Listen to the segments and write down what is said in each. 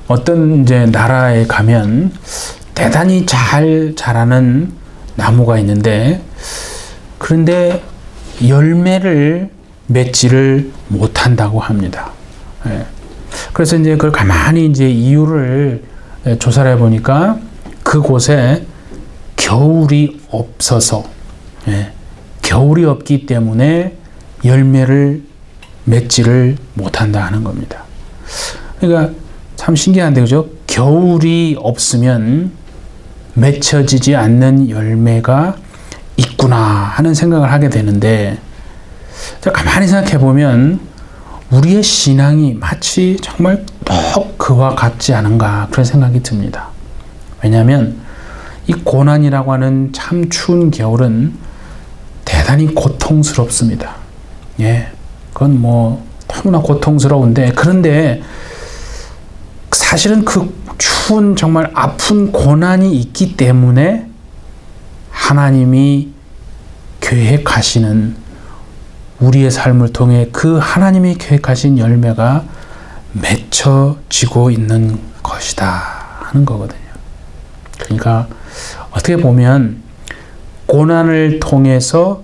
어떤 이제 나라에 가면 대단히 잘 자라는 나무가 있는데, 그런데 열매를 맺지를 못한다고 합니다. 그래서 이제 그걸 가만히 이제 이유를 조사를 해보니까 그곳에 겨울이 없어서, 겨울이 없기 때문에 열매를 맺지를 못한다 하는 겁니다. 그러니까 참 신기한데, 그죠? 겨울이 없으면 맺혀지지 않는 열매가 있구나 하는 생각을 하게 되는데, 가만히 생각해 보면 우리의 신앙이 마치 정말 똑 그와 같지 않은가, 그런 생각이 듭니다. 왜냐하면 이 고난이라고 하는 참 추운 겨울은 대단히 고통스럽습니다. 그건 뭐 너무나 고통스러운데, 그런데 사실은 그 추운 정말 아픈 고난이 있기 때문에 하나님이 계획하시는, 우리의 삶을 통해 그 하나님이 계획하신 열매가 맺혀지고 있는 것이다 하는 거거든요. 그러니까 어떻게 보면 고난을 통해서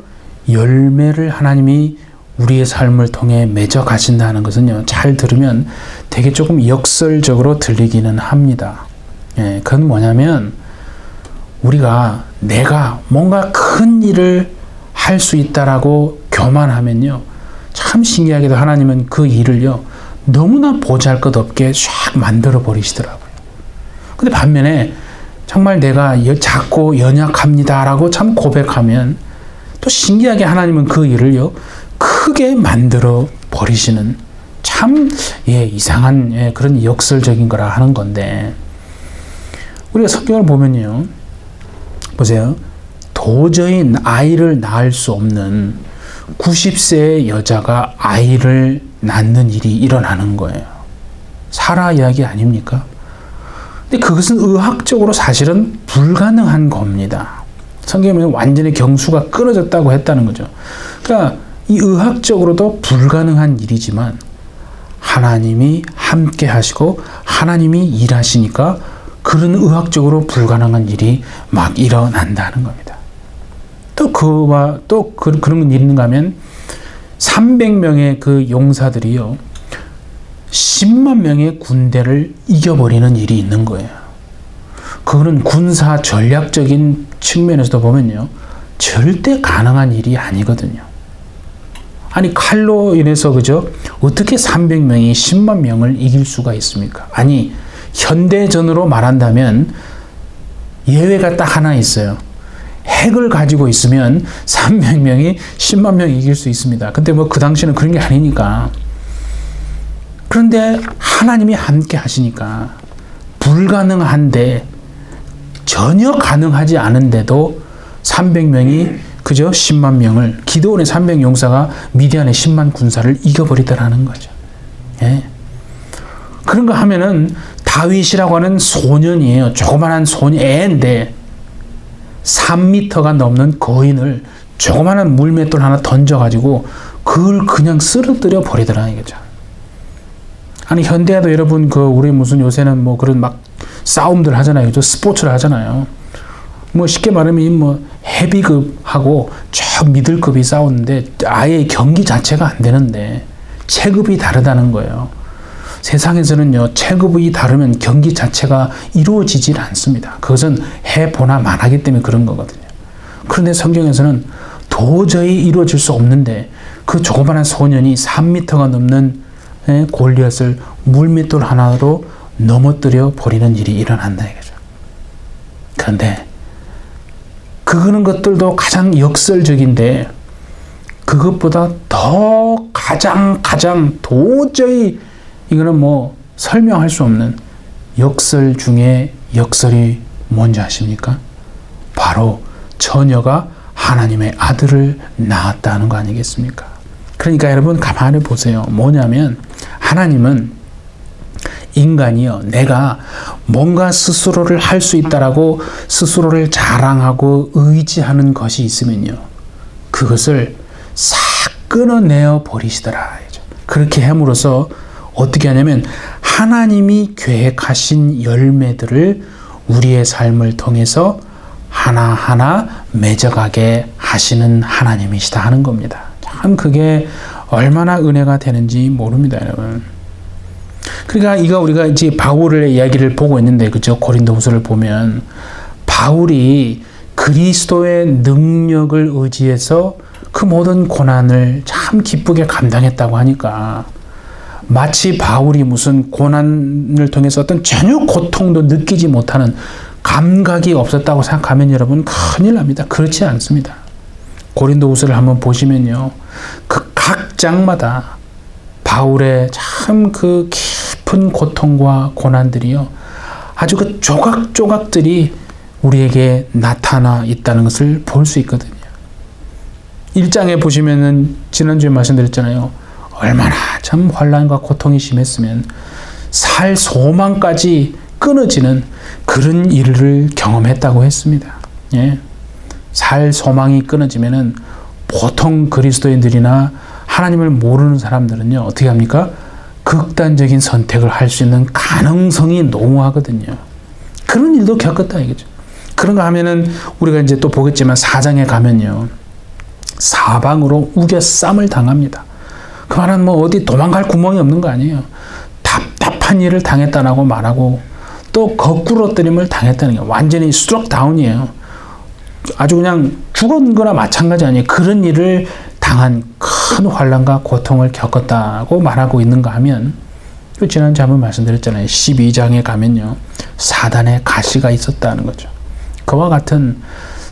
열매를 하나님이 우리의 삶을 통해 맺어 가신다는 것은요, 잘 들으면 되게 조금 역설적으로 들리기는 합니다. 그건 뭐냐면, 우리가 내가 뭔가 큰 일을 할 수 있다라고 교만하면요, 참 신기하게도 하나님은 그 일을요 너무나 보잘것없게 샥 만들어 버리시더라고요. 근데 반면에 정말 내가 작고 연약합니다라고 참 고백하면 또 신기하게 하나님은 그 일을요 크게 만들어 버리시는, 참 이상한 그런 역설적인 거라 하는 건데, 우리가 성경을 보면요, 보세요. 도저히 아이를 낳을 수 없는 90세의 여자가 아이를 낳는 일이 일어나는 거예요. 사라 이야기 아닙니까? 근데 그것은 의학적으로 사실은 불가능한 겁니다. 성경에 완전히 경수가 끊어졌다고 했다는 거죠. 그러니까 이 의학적으로도 불가능한 일이지만 하나님이 함께 하시고 하나님이 일하시니까 그런 의학적으로 불가능한 일이 막 일어난다는 겁니다. 또 그런 건 있는가 하면 300명의 그 용사들이요 10만 명의 군대를 이겨버리는 일이 있는 거예요. 그거는 군사 전략적인 측면에서도 보면요 절대 가능한 일이 아니거든요. 아니, 칼로 인해서, 그죠? 어떻게 300명이 10만 명을 이길 수가 있습니까? 아니, 현대전으로 말한다면 예외가 딱 하나 있어요. 핵을 가지고 있으면 300명이 10만 명 이길 수 있습니다. 근데 뭐 그 당시는 그런 게 아니니까. 그런데 하나님이 함께 하시니까 불가능한데, 전혀 가능하지 않은데도 300명이 그저 10만 명을, 기드온의 300 용사가 미디안의 10만 군사를 이겨버리더라는 거죠. 그런 거 하면은 다윗이라고 하는 소년이에요. 조그만한 애인데 3m가 넘는 거인을 조그만한 물맷돌 하나 던져가지고 그걸 그냥 쓰러뜨려 버리더라는 거죠. 아니, 현대에도 여러분, 우리 무슨 요새는 뭐 그런 막 싸움들 하잖아요. 스포츠를 하잖아요. 뭐 쉽게 말하면 헤비급하고 저 미들급이 싸우는데 아예 경기 자체가 안 되는데 체급이 다르다는 거예요. 세상에서는요, 체급이 다르면 경기 자체가 이루어지질 않습니다. 그것은 해보나 말하기 때문에 그런 거거든요. 그런데 성경에서는 도저히 이루어질 수 없는데 그 조그마한 소년이 3m가 넘는 골리앗을 물맷돌 하나로 넘어뜨려 버리는 일이 일어난다 이거죠. 그런데 그런 것들도 가장 역설적인데, 그것보다 더 가장 도저히 이거는 뭐 설명할 수 없는 역설 중에 역설이 뭔지 아십니까? 바로 처녀가 하나님의 아들을 낳았다는 거 아니겠습니까? 그러니까 여러분 가만히 보세요. 뭐냐면 하나님은 인간이요, 내가 뭔가 스스로를 할 수 있다라고 스스로를 자랑하고 의지하는 것이 있으면요, 그것을 싹 끊어내어 버리시더라. 그렇게 함으로써 어떻게 하냐면 하나님이 계획하신 열매들을 우리의 삶을 통해서 하나하나 맺어가게 하시는 하나님이시다 하는 겁니다. 참 그게 얼마나 은혜가 되는지 모릅니다, 여러분. 그러니까 우리가 이제 바울의 이야기를 보고 있는데, 그죠? 고린도후서를 보면 바울이 그리스도의 능력을 의지해서 그 모든 고난을 참 기쁘게 감당했다고 하니까 마치 바울이 무슨 고난을 통해서 어떤 전혀 고통도 느끼지 못하는 감각이 없었다고 생각하면 여러분 큰일 납니다. 그렇지 않습니다. 고린도후서를 한번 보시면요, 그 각 장마다 바울의 참 그 깊은 고통과 고난들이요, 아주 그 조각조각들이 우리에게 나타나 있다는 것을 볼 수 있거든요. 1장에 보시면은 지난주에 말씀드렸잖아요. 얼마나 참 환난과 고통이 심했으면 살 소망까지 끊어지는 그런 일을 경험했다고 했습니다. 예. 살 소망이 끊어지면은 보통 그리스도인들이나 하나님을 모르는 사람들은요, 어떻게 합니까? 극단적인 선택을 할 수 있는 가능성이 농후하거든요. 그런 일도 겪었다 이거죠. 그런가 하면은 우리가 이제 또 보겠지만 4장에 가면요, 사방으로 우겨쌈을 당합니다. 그 말은 뭐 어디 도망갈 구멍이 없는 거 아니에요. 답답한 일을 당했다라고 말하고 또 거꾸로 때림을 당했다는 게 완전히 스트럭 다운이에요. 아주 그냥 죽은 거나 마찬가지 아니에요. 그런 일을 당한 큰 환난과 고통을 겪었다고 말하고 있는가 하면, 지난주에 한번 말씀드렸잖아요. 12장에 가면요, 사단의 가시가 있었다는 거죠. 그와 같은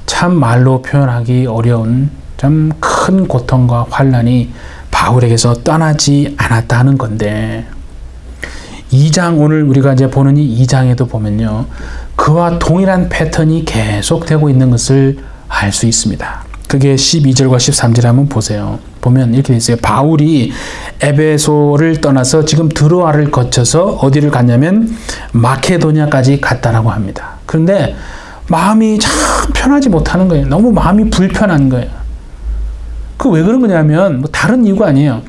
참 말로 표현하기 어려운 참 큰 고통과 환난이 바울에게서 떠나지 않았다는 건데, 2장, 오늘 우리가 이제 보는 이 2장에도 보면요, 그와 동일한 패턴이 계속되고 있는 것을 알 수 있습니다. 그게 12절과 13절에 한번 보세요. 보면 이렇게 돼 있어요. 바울이 에베소를 떠나서 지금 드로아를 거쳐서 어디를 갔냐면 마케도니아까지 갔다라고 합니다. 그런데 마음이 참 편하지 못하는 거예요. 너무 마음이 불편한 거예요. 그 왜 그런 거냐면 뭐 다른 이유가 아니에요.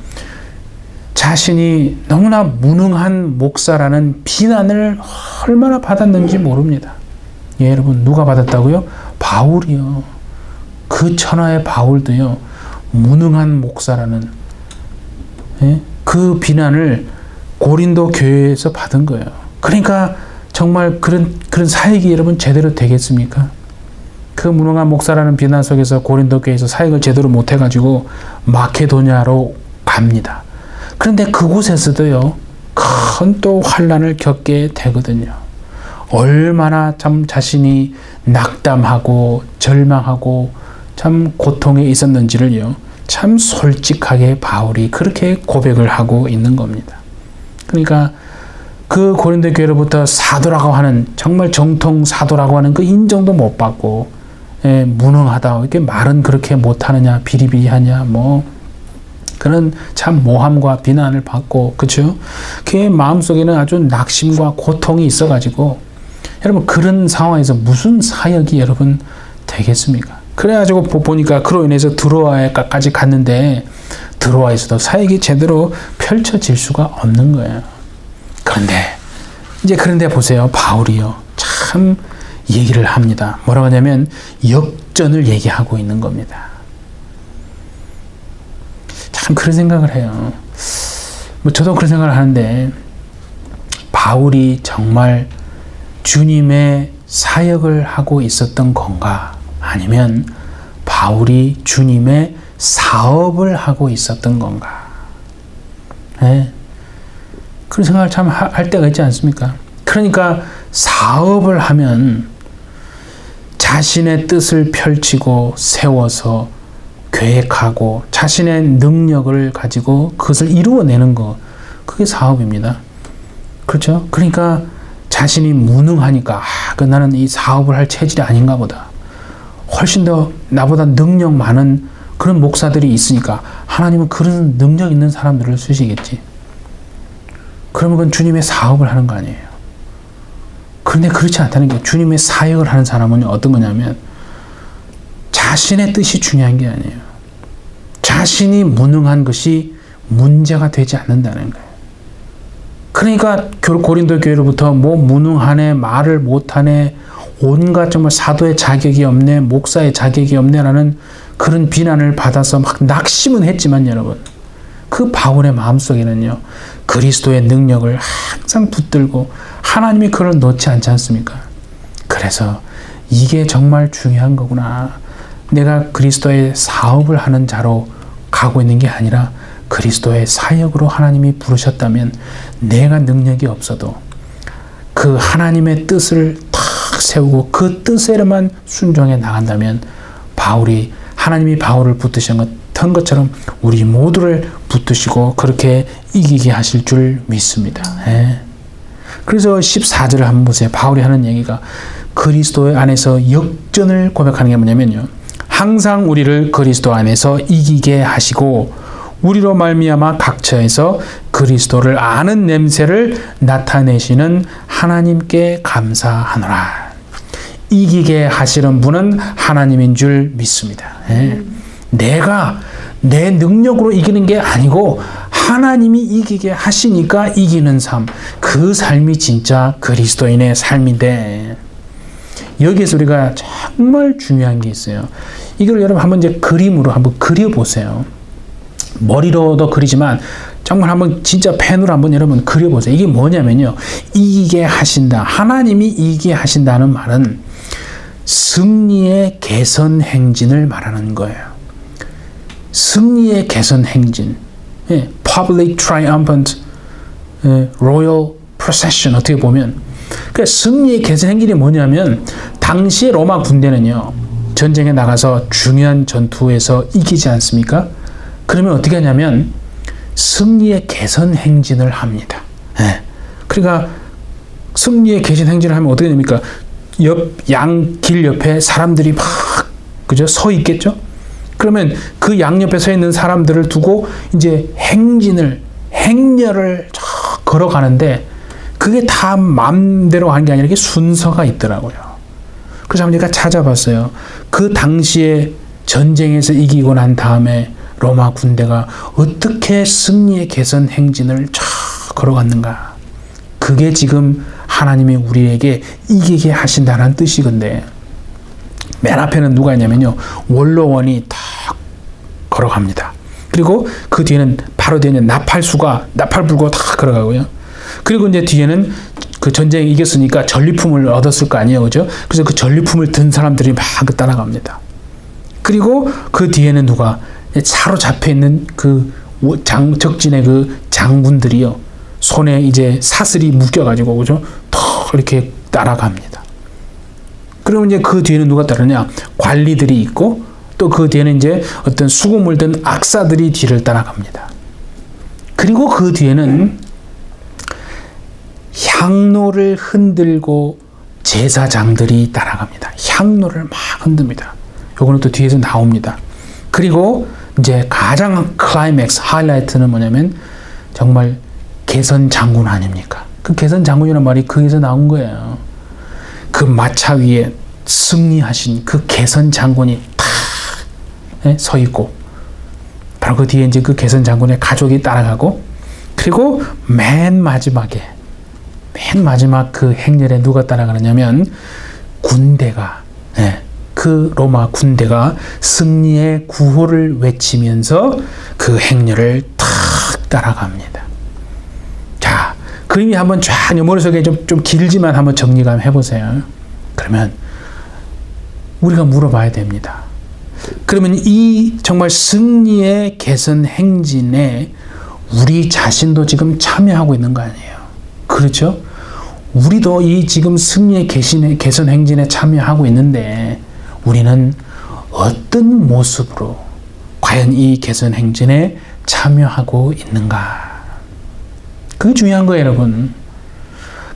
자신이 너무나 무능한 목사라는 비난을 얼마나 받았는지 모릅니다. 예, 여러분, 누가 받았다고요? 바울이요. 그 천하의 바울도요, 무능한 목사라는, 예? 그 비난을 고린도 교회에서 받은 거예요. 그러니까 정말 그런 사역이 여러분 제대로 되겠습니까? 그 무능한 목사라는 비난 속에서 고린도 교회에서 사역을 제대로 못해가지고 마케도니아로 갑니다. 그런데 그곳에서도요, 큰 또 환난을 겪게 되거든요. 얼마나 참 자신이 낙담하고 절망하고 참 고통에 있었는지를요, 참 솔직하게 바울이 그렇게 고백을 하고 있는 겁니다. 그러니까 그 고린도 교회로부터 사도라고 하는, 정말 정통 사도라고 하는 그 인정도 못 받고, 예, 무능하다, 이렇게 말은 그렇게 못하느냐, 비리비리하냐, 뭐 그런 참 모함과 비난을 받고, 그렇죠? 그의 마음속에는 아주 낙심과 고통이 있어가지고, 여러분, 그런 상황에서 무슨 사역이 여러분 되겠습니까? 그래가지고 보니까 그로 인해서 드로아에까지 갔는데 드로아에서도 사역이 제대로 펼쳐질 수가 없는 거예요. 그런데 보세요. 바울이요, 참 얘기를 합니다. 뭐라고 하냐면 역전을 얘기하고 있는 겁니다. 참 그런 생각을 해요. 뭐 저도 그런 생각을 하는데, 바울이 정말 주님의 사역을 하고 있었던 건가? 아니면 바울이 주님의 사업을 하고 있었던 건가? 네? 그런 생각을 참 할 때가 있지 않습니까? 그러니까 사업을 하면 자신의 뜻을 펼치고 세워서 계획하고 자신의 능력을 가지고 그것을 이루어내는 것, 그게 사업입니다. 그렇죠? 그러니까 자신이 무능하니까 나는 이 사업을 할 체질이 아닌가 보다. 훨씬 더 나보다 능력 많은 그런 목사들이 있으니까 하나님은 그런 능력 있는 사람들을 쓰시겠지. 그러면 그건 주님의 사업을 하는 거 아니에요. 그런데 그렇지 않다는 게, 주님의 사역을 하는 사람은 어떤 거냐면 자신의 뜻이 중요한 게 아니에요. 자신이 무능한 것이 문제가 되지 않는다는 거예요. 그러니까 고린도 교회로부터 뭐 무능하네, 말을 못하네, 온갖 정말 사도의 자격이 없네, 목사의 자격이 없네라는 그런 비난을 받아서 막 낙심은 했지만 여러분, 그 바울의 마음속에는요, 그리스도의 능력을 항상 붙들고 하나님이 그를 놓지 않지 않습니까? 그래서 이게 정말 중요한 거구나. 내가 그리스도의 사업을 하는 자로 가고 있는 게 아니라 그리스도의 사역으로 하나님이 부르셨다면 내가 능력이 없어도 그 하나님의 뜻을 탁 세우고 그 뜻에만 순종해 나간다면 하나님이 바울을 붙드신 것처럼 우리 모두를 붙드시고 그렇게 이기게 하실 줄 믿습니다. 그래서 14절을 한번 보세요. 바울이 하는 얘기가 그리스도 안에서 역전을 고백하는 게 뭐냐면요, 항상 우리를 그리스도 안에서 이기게 하시고 우리로 말미암아 각처에서 그리스도를 아는 냄새를 나타내시는 하나님께 감사하노라. 이기게 하시는 분은 하나님인 줄 믿습니다. 내가 내 능력으로 이기는 게 아니고 하나님이 이기게 하시니까 이기는 삶, 그 삶이 진짜 그리스도인의 삶인데, 여기에서 우리가 정말 중요한 게 있어요. 이걸 여러분 한번 이제 그림으로 한번 그려보세요. 머리로도 그리지만 정말 한번 진짜 펜으로 한번 여러분 그려보세요. 이게 뭐냐면요, 이기게 하신다, 하나님이 이기게 하신다는 말은 승리의 개선 행진을 말하는 거예요. 승리의 개선 행진, public triumphant royal procession. 어떻게 보면 그러니까 승리의 개선 행진이 뭐냐면, 당시의 로마 군대는요, 전쟁에 나가서 중요한 전투에서 이기지 않습니까? 그러면 어떻게 하냐면 승리의 개선 행진을 합니다. 그러니까 승리의 개선 행진을 하면 어떻게 됩니까? 길 옆에 사람들이 막 서 있겠죠? 그러면 그 양옆에 서 있는 사람들을 두고 이제 행렬을 걸어가는데, 그게 다 마음대로 하는 게 아니라 이게 순서가 있더라고요. 그래서 한번 제가 찾아봤어요. 그 당시에 전쟁에서 이기고 난 다음에 로마 군대가 어떻게 승리의 개선 행진을 걸어갔는가. 그게 지금 하나님이 우리에게 이기게 하신다는 뜻이건데, 맨 앞에는 누가 있냐면요, 원로원이 탁 걸어갑니다. 그리고 그 뒤에는 바로 뒤에는 나팔 불고 다 걸어가고요. 그리고 이제 뒤에는 그 전쟁에 이겼으니까 전리품을 얻었을 거 아니에요, 그죠? 그래서 그 전리품을 든 사람들이 막 따라갑니다. 그리고 그 뒤에는 누가 차로 잡혀 있는 그 적진의 그 장군들이요, 손에 이제 사슬이 묶여가지고, 그죠? 더 이렇게 따라갑니다. 그러면 이제 그 뒤에는 누가 따르냐? 관리들이 있고, 또 그 뒤에는 이제 어떤 수금을 든 악사들이 뒤를 따라갑니다. 그리고 그 뒤에는 향로를 흔들고 제사장들이 따라갑니다. 향로를 막 흔듭니다. 요거는 또 뒤에서 나옵니다. 그리고 이제 가장 클라이맥스, 하이라이트는 뭐냐면 정말 개선 장군 아닙니까? 그 개선 장군이라는 말이 거기서 나온 거예요. 그 마차 위에 승리하신 그 개선 장군이 탁 서 있고, 바로 그 뒤에 이제 그 개선 장군의 가족이 따라가고, 그리고 맨 마지막 그 행렬에 누가 따라가느냐면 군대가, 그 로마 군대가 승리의 구호를 외치면서 그 행렬을 탁 따라갑니다. 자, 그림이 한번 쫙 머릿속에 좀 길지만 한번 정리가 해보세요. 그러면 우리가 물어봐야 됩니다. 그러면 이 정말 승리의 개선 행진에 우리 자신도 지금 참여하고 있는 거 아니에요? 그렇죠? 우리도 이 지금 승리의 개선 행진에 참여하고 있는데, 우리는 어떤 모습으로 과연 이 개선 행진에 참여하고 있는가? 그게 중요한 거예요, 여러분.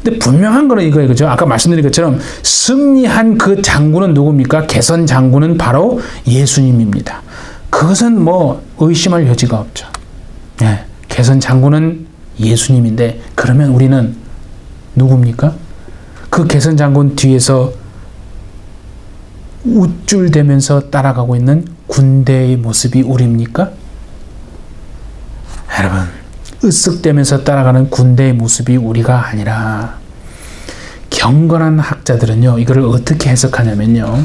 근데 분명한 거는 이거예요, 그죠? 아까 말씀드린 것처럼 승리한 그 장군은 누굽니까? 개선 장군은 바로 예수님입니다. 그것은 뭐 의심할 여지가 없죠. 개선 장군은 예수님인데, 그러면 우리는 누굽니까? 그 개선 장군 뒤에서 우쭐대면서 따라가고 있는 군대의 모습이 우리입니까? 여러분, 으쓱대면서 따라가는 군대의 모습이 우리가 아니라, 경건한 학자들은요, 이거를 어떻게 해석하냐면요,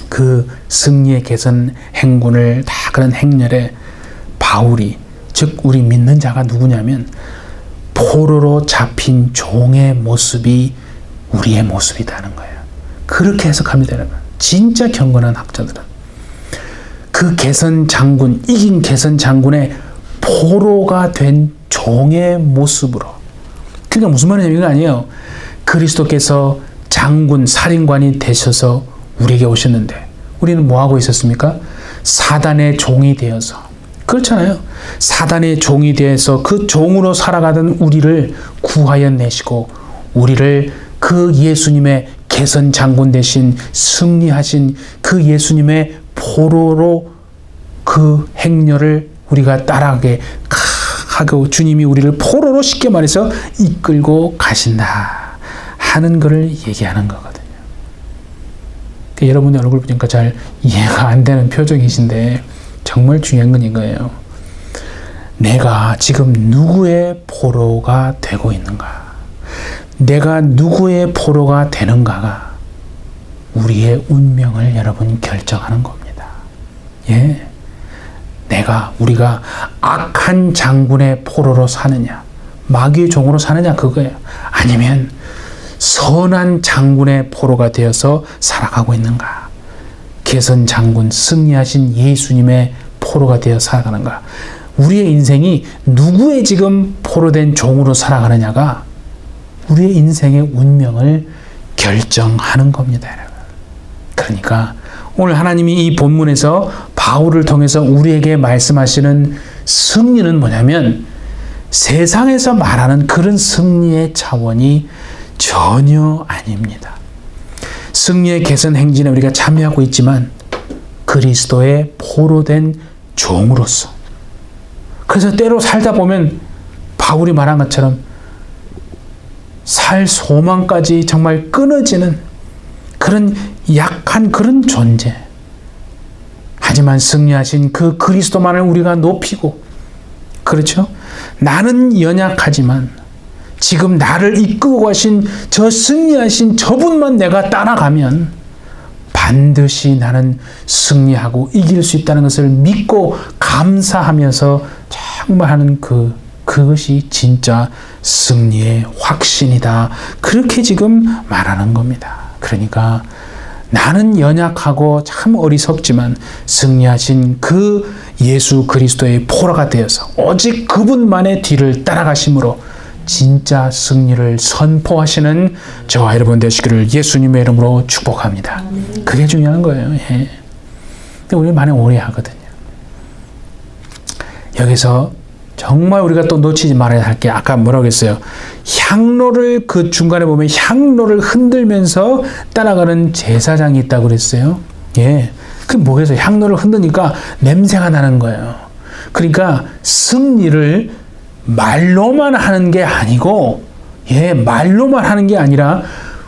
그 승리의 개선 행군을 다 그런 행렬에 바울이, 즉 우리 믿는 자가 누구냐면 포로로 잡힌 종의 모습이 우리의 모습이라는 거예요. 그렇게 해석합니다, 여러분. 진짜 경건한 학자들은 그 개선 장군, 이긴 개선 장군의 포로가 된 종의 모습으로. 그러니까 무슨 말이냐면 이거 아니에요. 그리스도께서 장군, 살인관이 되셔서 우리에게 오셨는데 우리는 뭐 하고 있었습니까? 사단의 종이 되어서. 그렇잖아요. 사단의 종이 되어서 그 종으로 살아가던 우리를 구하여 내시고 우리를 그 예수님의 개선 장군 대신 승리하신 그 예수님의 포로로 그 행렬을 우리가 따라가게 하고 주님이 우리를 포로로 쉽게 말해서 이끌고 가신다 하는 것을 얘기하는 거거든요. 그러니까 여러분의 얼굴 보니까 잘 이해가 안 되는 표정이신데 정말 중요한 건 이거예요. 내가 지금 누구의 포로가 되고 있는가? 내가 누구의 포로가 되는가가 우리의 운명을 여러분 결정하는 겁니다. 예. 우리가 악한 장군의 포로로 사느냐, 마귀의 종으로 사느냐, 그거예요. 아니면 선한 장군의 포로가 되어서 살아가고 있는가? 개선 장군, 승리하신 예수님의 포로가 되어 살아가는가? 우리의 인생이 누구의 지금 포로된 종으로 살아가느냐가 우리의 인생의 운명을 결정하는 겁니다, 여러분. 그러니까 오늘 하나님이 이 본문에서 바울을 통해서 우리에게 말씀하시는 승리는 뭐냐면 세상에서 말하는 그런 승리의 차원이 전혀 아닙니다. 승리의 개선 행진에 우리가 참여하고 있지만 그리스도의 포로된 종으로서. 그래서 때로 살다 보면 바울이 말한 것처럼 살 소망까지 정말 끊어지는 그런 약한 그런 존재. 하지만 승리하신 그 그리스도만을 우리가 높이고, 그렇죠? 나는 연약하지만 지금 나를 이끌고 가신 저 승리하신 저분만 내가 따라가면 반드시 나는 승리하고 이길 수 있다는 것을 믿고 감사하면서 정말 하는 그것이 진짜 승리의 확신이다. 그렇게 지금 말하는 겁니다. 그러니까 나는 연약하고 참 어리석지만 승리하신 그 예수 그리스도의 포로가 되어서 오직 그분만의 뒤를 따라가심으로 진짜 승리를 선포하시는 저와 여러분 되시기를 예수님의 이름으로 축복합니다. 그게 중요한 거예요. 예. 근데 우리 많이 오해하거든요. 여기서 정말 우리가 또 놓치지 말아야 할 게 아까 뭐라고 했어요? 향로를 그 중간에 보면 향로를 흔들면서 따라가는 제사장이 있다고 그랬어요. 예. 그게 뭐겠어요? 향로를 흔드니까 냄새가 나는 거예요. 그러니까 승리를 말로만 하는 게 아니고, 예, 말로만 하는 게 아니라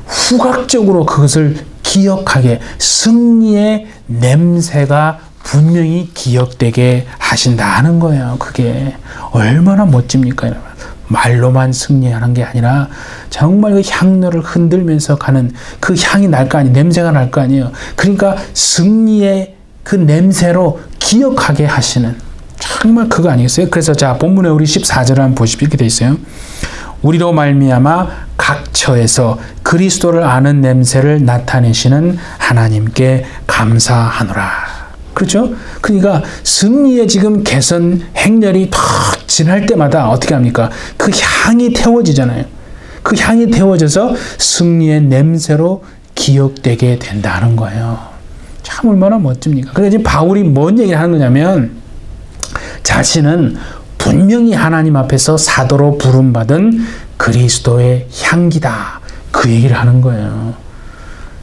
후각적으로 그것을 기억하게 승리의 냄새가 분명히 기억되게 하신다는 거예요. 그게 얼마나 멋집니까, 여러분? 말로만 승리하는 게 아니라 정말 그 향로를 흔들면서 가는 그 향이 날 거 아니에요. 냄새가 날 거 아니에요. 그러니까 승리의 그 냄새로 기억하게 하시는 정말 그거 아니겠어요? 그래서 자, 본문에 우리 14절을 한번 보십시오. 이렇게 돼 있어요. 우리로 말미암아 각 처에서 그리스도를 아는 냄새를 나타내시는 하나님께 감사하노라. 그렇죠? 그러니까 승리의 지금 개선 행렬이 탁 지날 때마다 어떻게 합니까? 그 향이 태워지잖아요. 그 향이 태워져서 승리의 냄새로 기억되게 된다는 거예요. 참 얼마나 멋집니까? 그래서 지금 바울이 뭔 얘기를 하는 거냐면 자신은 분명히 하나님 앞에서 사도로 부름받은 그리스도의 향기다. 그 얘기를 하는 거예요.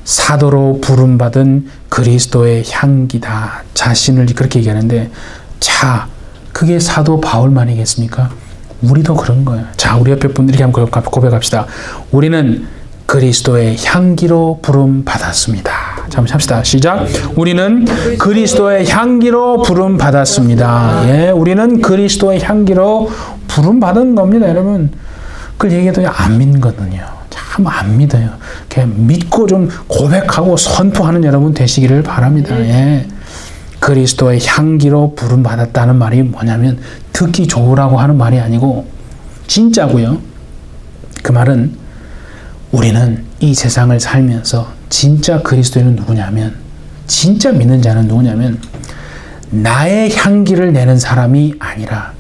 사도로 부름받은 그리스도의 향기다. 자신을 그렇게 얘기하는데, 자, 그게 사도 바울만이겠습니까? 우리도 그런 거예요. 자, 우리 옆에 분들 이렇게 한번 고백합시다. 우리는 그리스도의 향기로 부름받았습니다. 잠시 합시다. 시작. 우리는 그리스도의 향기로 부름 받았습니다. 예, 우리는 그리스도의 향기로 부름 받은 겁니다, 여러분. 그걸 얘기해도 안 믿거든요. 참 안 믿어요. 그냥 믿고 좀 고백하고 선포하는 여러분 되시기를 바랍니다. 예. 그리스도의 향기로 부름 받았다는 말이 뭐냐면 듣기 좋으라고 하는 말이 아니고 진짜고요. 그 말은 우리는 이 세상을 살면서 진짜 그리스도인은 누구냐면, 진짜 믿는 자는 누구냐면 나의 향기를 내는 사람이 아니라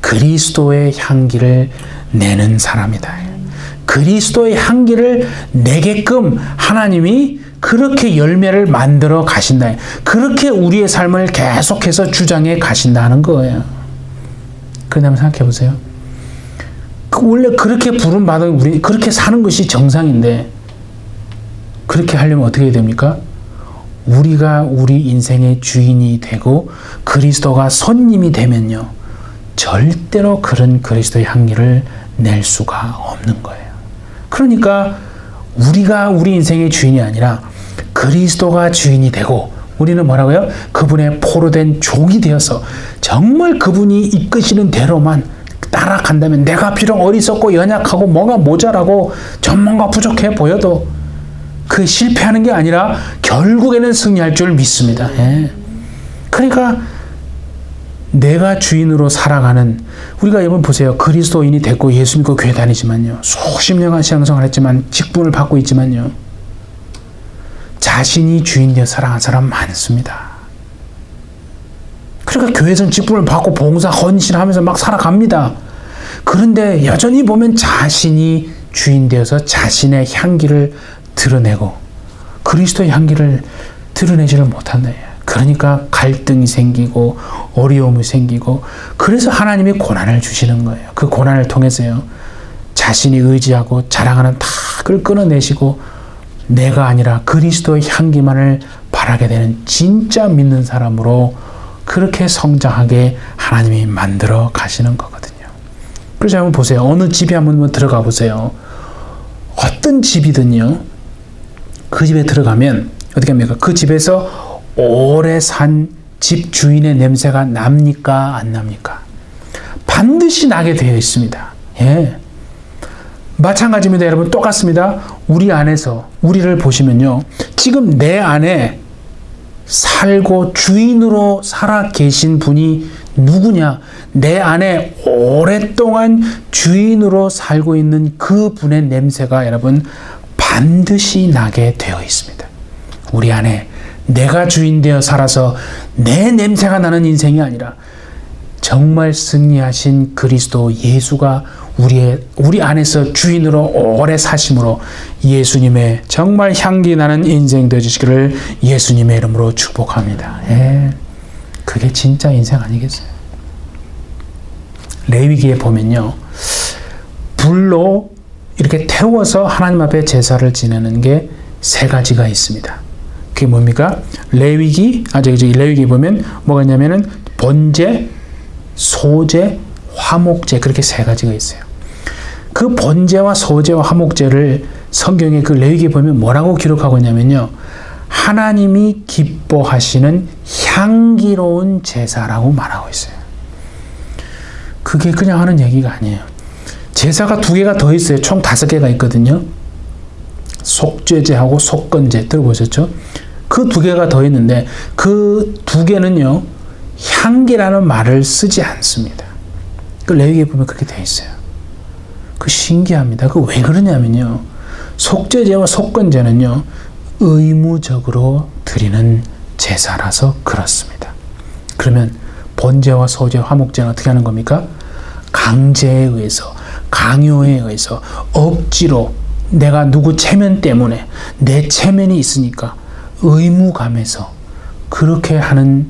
그리스도의 향기를 내는 사람이다. 그리스도의 향기를 내게끔 하나님이 그렇게 열매를 만들어 가신다. 그렇게 우리의 삶을 계속해서 주장해 가신다는 거예요. 그다음에 생각해 보세요. 원래 그렇게 부름받은 우리 그렇게 사는 것이 정상인데 그렇게 하려면 어떻게 해야 됩니까? 우리가 우리 인생의 주인이 되고 그리스도가 손님이 되면요, 절대로 그런 그리스도의 향기를 낼 수가 없는 거예요. 그러니까 우리가 우리 인생의 주인이 아니라 그리스도가 주인이 되고 우리는 뭐라고요? 그분의 포로된 종이 되어서 정말 그분이 이끄시는 대로만 따라간다면, 내가 비록 어리석고 연약하고 뭐가 모자라고 전문가 부족해 보여도 그 실패하는 게 아니라 결국에는 승리할 줄 믿습니다. 예. 그러니까 내가 주인으로 살아가는, 우리가 여러분 보세요. 그리스도인이 됐고 예수 믿고 교회 다니지만요, 수십 년간 신앙생활을 했지만 직분을 받고 있지만요, 자신이 주인 되어 살아가는 사람 많습니다. 그러니까 교회에서는 직분을 받고 봉사 헌신하면서 막 살아갑니다. 그런데 여전히 보면 자신이 주인 되어서 자신의 향기를 드러내고 그리스도의 향기를 드러내지를 못한다. 그러니까 갈등이 생기고 어려움이 생기고, 그래서 하나님이 고난을 주시는 거예요. 그 고난을 통해서요, 자신이 의지하고 자랑하는 탁을 끊어내시고 내가 아니라 그리스도의 향기만을 바라게 되는 진짜 믿는 사람으로 그렇게 성장하게 하나님이 만들어 가시는 거거든요. 그래서 한번 보세요. 어느 집에 한번 들어가 보세요. 어떤 집이든요, 그 집에 들어가면 어떻게 합니까? 그 집에서 오래 산 집 주인의 냄새가 납니까? 안 납니까? 반드시 나게 되어 있습니다. 예. 마찬가지입니다. 여러분, 똑같습니다. 우리 안에서 우리를 보시면요, 지금 내 안에 살고 주인으로 살아 계신 분이 누구냐? 내 안에 오랫동안 주인으로 살고 있는 그 분의 냄새가 여러분 반드시 나게 되어 있습니다. 우리 안에 내가 주인 되어 살아서 내 냄새가 나는 인생이 아니라 정말 승리하신 그리스도 예수가 우리 안에서 주인으로 오래 사심으로 예수님의 정말 향기 나는 인생 되어주시기를 예수님의 이름으로 축복합니다. 예, 그게 진짜 인생 아니겠어요? 레위기에 보면요, 불로 이렇게 태워서 하나님 앞에 제사를 지내는 게 세 가지가 있습니다. 그게 뭡니까? 레위기에 보면 뭐가 있냐면은 번제, 소제, 화목제, 그렇게 세 가지가 있어요. 그 번제와 소제와 화목제를 성경에 그 레위기에 보면 뭐라고 기록하고 있냐면요, 하나님이 기뻐하시는 향기로운 제사라고 말하고 있어요. 그게 그냥 하는 얘기가 아니에요. 제사가 2개가 더 있어요. 총 5개가 있거든요. 속죄제하고 속건제 들어보셨죠? 그 2개가 더 있는데 그 2개는요, 향기라는 말을 쓰지 않습니다. 그 레위기에 보면 그렇게 돼 있어요. 그 신기합니다. 그 왜 그러냐면요, 속죄제와 속건제는요, 의무적으로 드리는 제사라서 그렇습니다. 그러면 번제와 소제, 화목제는 어떻게 하는 겁니까? 강제에 의해서, 강요에 의해서, 억지로, 내가 누구 체면 때문에 내 체면이 있으니까 의무감에서 그렇게 하는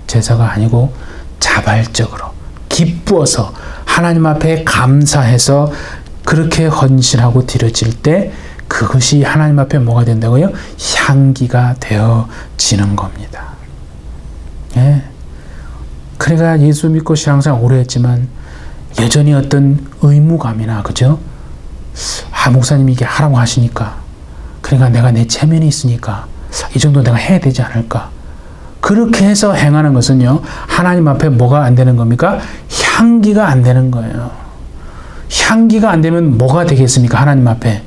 제사가 아니고 자발적으로 기쁘어서 하나님 앞에 감사해서 그렇게 헌신하고 드려질 때 그것이 하나님 앞에 뭐가 된다고요? 향기가 되어지는 겁니다. 예. 그러니까 예수 믿고 신앙생활 오래 했지만 여전히 어떤 의무감이나, 그죠? 목사님이 이게 하라고 하시니까, 그러니까 내가 내 체면이 있으니까 이 정도 내가 해야 되지 않을까. 그렇게 해서 행하는 것은요, 하나님 앞에 뭐가 안 되는 겁니까? 향기가 안 되는 거예요. 향기가 안 되면 뭐가 되겠습니까? 하나님 앞에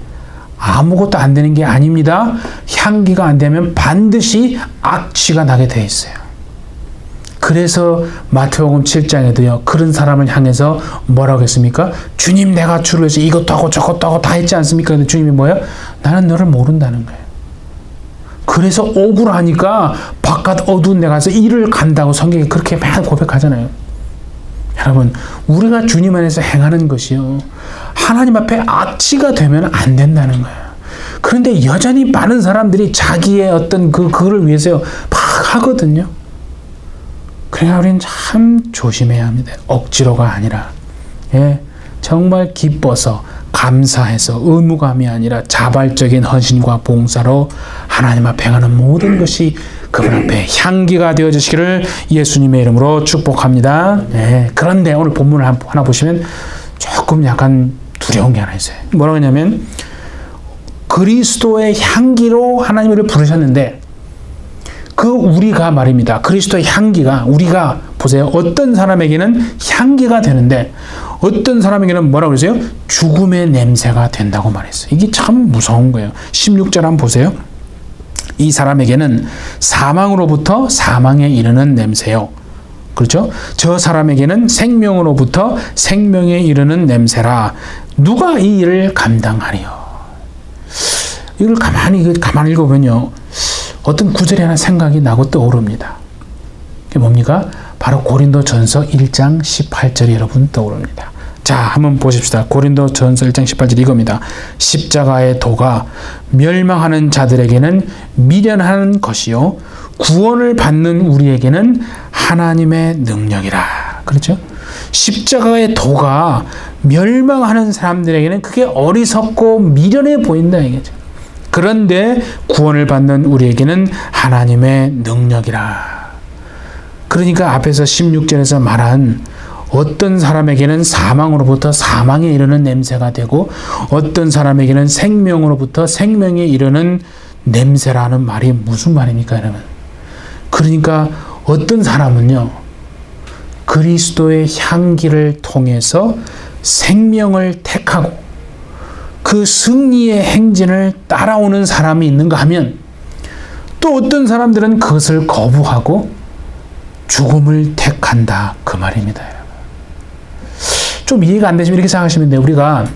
아무것도 안 되는 게 아닙니다. 향기가 안 되면 반드시 악취가 나게 돼 있어요. 그래서 마태복음 7장에도요, 그런 사람을 향해서 뭐라고 했습니까? 주님, 내가 주를 위해서 이것도 하고 저것도 하고 다 했지 않습니까? 근데 주님이 뭐야? 나는 너를 모른다는 거예요. 그래서 억울하니까 바깥 어두운 데 가서 일을 간다고 성경이 그렇게 맨 고백하잖아요. 여러분, 우리가 주님 안에서 행하는 것이요, 하나님 앞에 악취가 되면 안 된다는 거예요. 그런데 여전히 많은 사람들이 자기의 어떤 그거를 위해서 막 하거든요. 그러니까 우리는 참 조심해야 합니다. 억지로가 아니라, 정말 기뻐서, 감사해서, 의무감이 아니라 자발적인 헌신과 봉사로 하나님 앞에 행하는 모든 것이 그분 앞에 향기가 되어주시기를 예수님의 이름으로 축복합니다. 그런데 오늘 본문을 하나 보시면 조금 약간 두려운 게 하나 있어요. 뭐라고 하냐면, 그리스도의 향기로 하나님을 부르셨는데, 그 우리가 말입니다. 그리스도의 향기가, 우리가 보세요. 어떤 사람에게는 향기가 되는데 어떤 사람에게는 뭐라고 그러세요? 죽음의 냄새가 된다고 말했어요. 이게 참 무서운 거예요. 16절 한번 보세요. 이 사람에게는 사망으로부터 사망에 이르는 냄새요. 그렇죠? 저 사람에게는 생명으로부터 생명에 이르는 냄새라. 누가 이 일을 감당하리요? 이걸 가만히 읽어보면요, 어떤 구절이 하나 생각이 나고 떠오릅니다. 그게 뭡니까? 바로 고린도전서 1장 18절이 여러분 떠오릅니다. 자, 한번 보십시다. 고린도전서 1장 18절 이겁니다. 십자가의 도가 멸망하는 자들에게는 미련한 것이요, 구원을 받는 우리에게는 하나님의 능력이라. 그렇죠? 십자가의 도가 멸망하는 사람들에게는 그게 어리석고 미련해 보인다 이거죠. 그런데 구원을 받는 우리에게는 하나님의 능력이라. 그러니까 앞에서 16절에서 말한 어떤 사람에게는 사망으로부터 사망에 이르는 냄새가 되고 어떤 사람에게는 생명으로부터 생명에 이르는 냄새라는 말이 무슨 말입니까, 여러분? 그러니까 어떤 사람은요, 그리스도의 향기를 통해서 생명을 택하고 그 승리의 행진을 따라오는 사람이 있는가 하면, 또 어떤 사람들은 그것을 거부하고 죽음을 택한다, 그 말입니다. 좀 이해가 안 되시면 이렇게 생각하시면 돼요. 우리가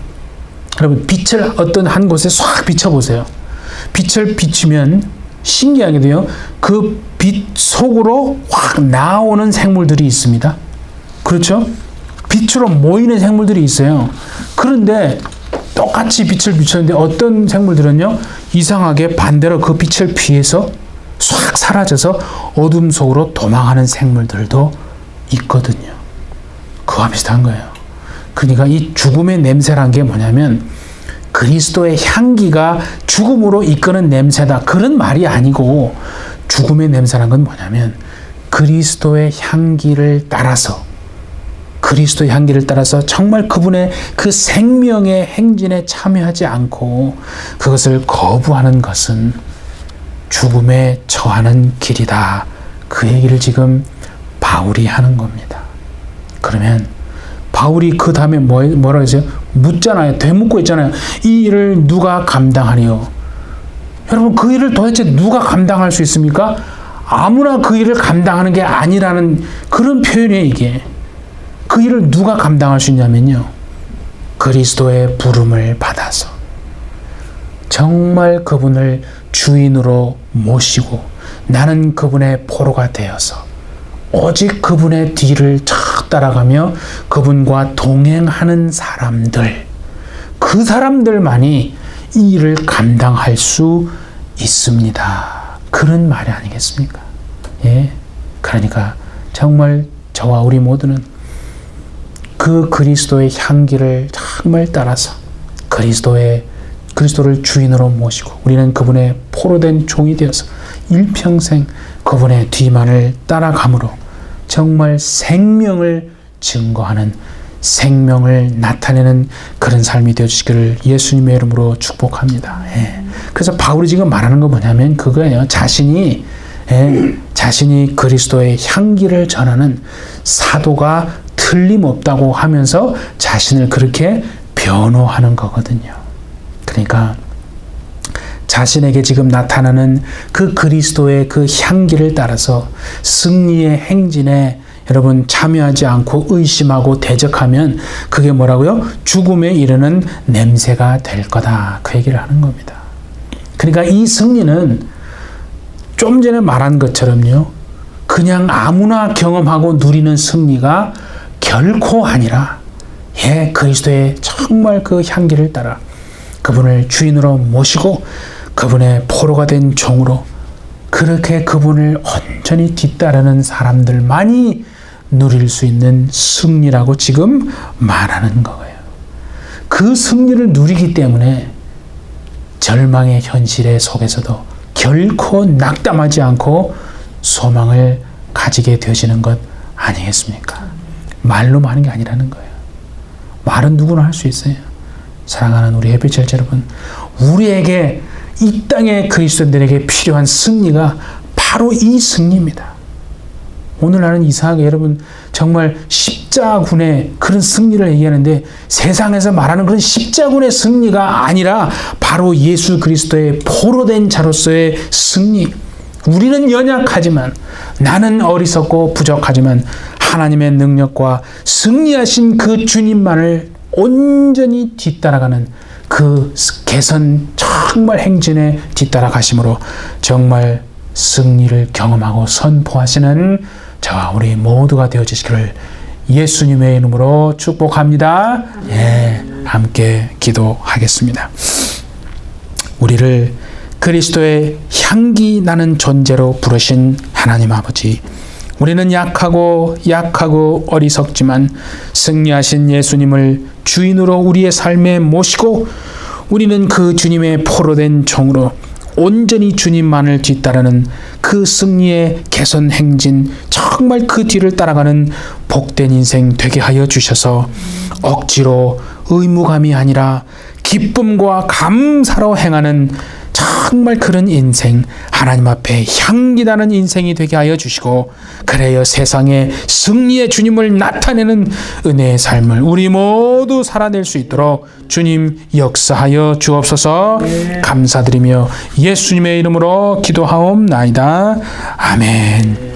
여러분 빛을 어떤 한 곳에 싹 비춰보세요. 빛을 비추면 신기하게도요, 그 빛 속으로 확 나오는 생물들이 있습니다. 그렇죠? 빛으로 모이는 생물들이 있어요. 그런데 똑같이 빛을 비추는데 어떤 생물들은요, 이상하게 반대로 그 빛을 피해서 싹 사라져서 어둠 속으로 도망하는 생물들도 있거든요. 그와 비슷한 거예요. 그러니까 이 죽음의 냄새란 게 뭐냐면, 그리스도의 향기가 죽음으로 이끄는 냄새다, 그런 말이 아니고, 죽음의 냄새란 건 뭐냐면 그리스도의 향기를 따라서, 그리스도의 향기를 따라서 정말 그분의 그 생명의 행진에 참여하지 않고 그것을 거부하는 것은 죽음에 처하는 길이다, 그 얘기를 지금 바울이 하는 겁니다. 그러면 바울이 그 다음에 뭐라고 했어요? 묻잖아요. 되묻고 있잖아요. 이 일을 누가 감당하리요? 여러분, 그 일을 도대체 누가 감당할 수 있습니까? 아무나 그 일을 감당하는 게 아니라는 그런 표현이에요, 이게. 그 일을 누가 감당할 수 있냐면요, 그리스도의 부름을 받아서 정말 그분을 주인으로 모시고 나는 그분의 포로가 되어서 오직 그분의 뒤를 착 따라가며 그분과 동행하는 사람들, 그 사람들만이 이 일을 감당할 수 있습니다. 그런 말이 아니겠습니까? 그러니까 정말 저와 우리 모두는 그 그리스도의 향기를 정말 따라서 그리스도를 주인으로 모시고 우리는 그분의 포로된 종이 되어서 일평생 그분의 뒤만을 따라감으로 정말 생명을 증거하는 생명을 나타내는 그런 삶이 되어주시기를 예수님의 이름으로 축복합니다. 예. 그래서 바울이 지금 말하는 거 뭐냐면 그거예요. 자신이 그리스도의 향기를 전하는 사도가 틀림없다고 하면서 자신을 그렇게 변호하는 거거든요. 그러니까 자신에게 지금 나타나는 그 그리스도의 그 향기를 따라서 승리의 행진에 여러분 참여하지 않고 의심하고 대적하면 그게 뭐라고요? 죽음에 이르는 냄새가 될 거다. 그 얘기를 하는 겁니다. 그러니까 이 승리는 좀 전에 말한 것처럼요. 그냥 아무나 경험하고 누리는 승리가 결코 아니라 그리스도의 정말 그 향기를 따라 그분을 주인으로 모시고 그분의 포로가 된 종으로 그렇게 그분을 온전히 뒤따르는 사람들만이 누릴 수 있는 승리라고 지금 말하는 거예요. 그 승리를 누리기 때문에 절망의 현실의 속에서도 결코 낙담하지 않고 소망을 가지게 되시는 것 아니겠습니까? 말로만 하는 게 아니라는 거예요. 말은 누구나 할 수 있어요. 사랑하는 우리 햇빛 여러분, 우리에게 이 땅의 그리스도인들에게 필요한 승리가 바로 이 승리입니다. 오늘 나는 이상하게 여러분 정말 십자군의 그런 승리를 얘기하는데 세상에서 말하는 그런 십자군의 승리가 아니라 바로 예수 그리스도의 포로된 자로서의 승리. 우리는 연약하지만 나는 어리석고 부족하지만 하나님의 능력과 승리하신 그 주님만을 온전히 뒤따라가는 그 개선 정말 행진에 뒤따라가심으로 정말 승리를 경험하고 선포하시는 저와 우리 모두가 되어주시기를 예수님의 이름으로 축복합니다. 함께 기도하겠습니다. 우리를 그리스도의 향기 나는 존재로 부르신 하나님 아버지, 우리는 약하고 어리석지만 승리하신 예수님을 주인으로 우리의 삶에 모시고 우리는 그 주님의 포로된 종으로 온전히 주님만을 뒤따르는 그 승리의 개선 행진, 정말 그 뒤를 따라가는 복된 인생 되게 하여 주셔서 억지로 의무감이 아니라 기쁨과 감사로 행하는 정말 그런 인생, 하나님 앞에 향기나는 인생이 되게 하여 주시고 그래야 세상에 승리의 주님을 나타내는 은혜의 삶을 우리 모두 살아낼 수 있도록 주님 역사하여 주옵소서. 감사드리며 예수님의 이름으로 기도하옵나이다. 아멘.